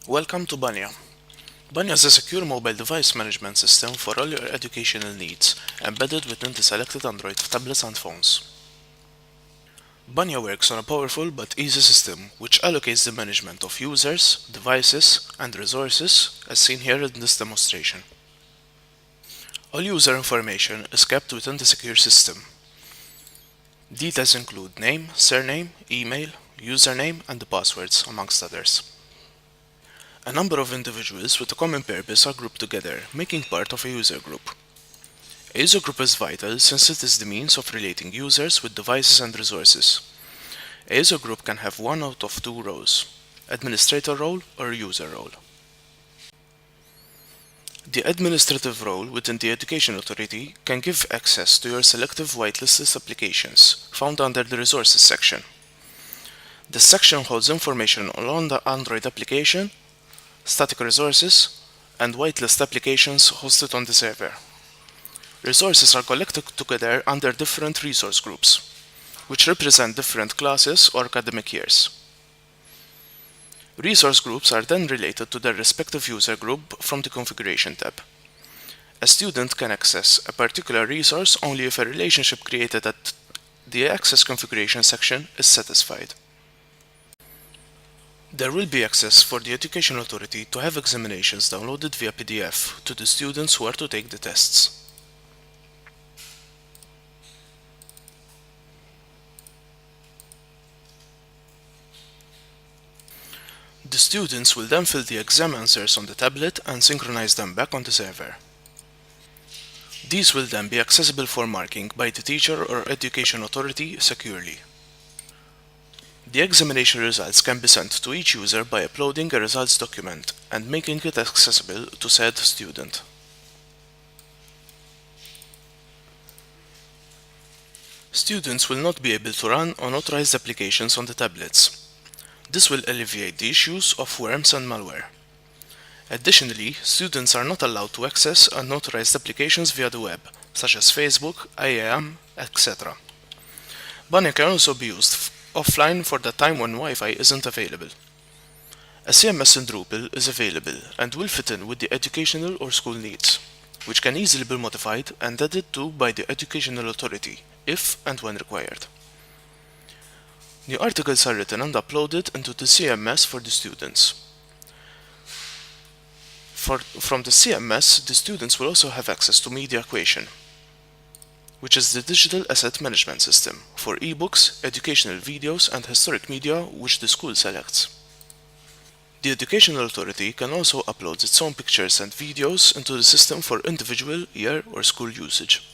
Welcome to Banya. Banya is a secure mobile device management system for all your educational needs, embedded within the selected Android tablets and phones. Banya works on a powerful but easy system which allocates the management of users, devices, and resources as seen here in this demonstration. All user information is kept within the secure system. Details include name, surname, email, username, and the passwords, amongst others. A number of individuals with a common purpose are grouped together, making part of a user group. A user group is vital since it is the means of relating users with devices and resources. A user group can have one out of two roles: administrator role or user role. The administrative role within the Education Authority can give access to your selective whitelisted applications found under the Resources section. This section holds information on the Android application, static resources, and whitelist applications hosted on the server. Resources are collected together under different resource groups, which represent different classes or academic years. Resource groups are then related to their respective user group from the Configuration tab. A student can access a particular resource only if a relationship created at the Access Configuration section is satisfied. There will be access for the Education Authority to have examinations downloaded via PDF to the students who are to take the tests. The students will then fill the exam answers on the tablet and synchronize them back on the server. These will then be accessible for marking by the teacher or Education Authority securely. The examination results can be sent to each user by uploading a results document and making it accessible to said student. Students will not be able to run unauthorized applications on the tablets. This will alleviate the issues of worms and malware. Additionally, students are not allowed to access unauthorized applications via the web, such as Facebook, IAM, etc. Banya can also be used offline for the time when Wi-Fi isn't available. A CMS in Drupal is available and will fit in with the educational or school needs, which can easily be modified and added to by the Educational Authority, if and when required. New articles are written and uploaded into the CMS for the students. From the CMS, the students will also have access to MediaQuation, which is the digital asset management system for ebooks, educational videos, and historic media which the school selects. The Educational Authority can also upload its own pictures and videos into the system for individual, year, or school usage.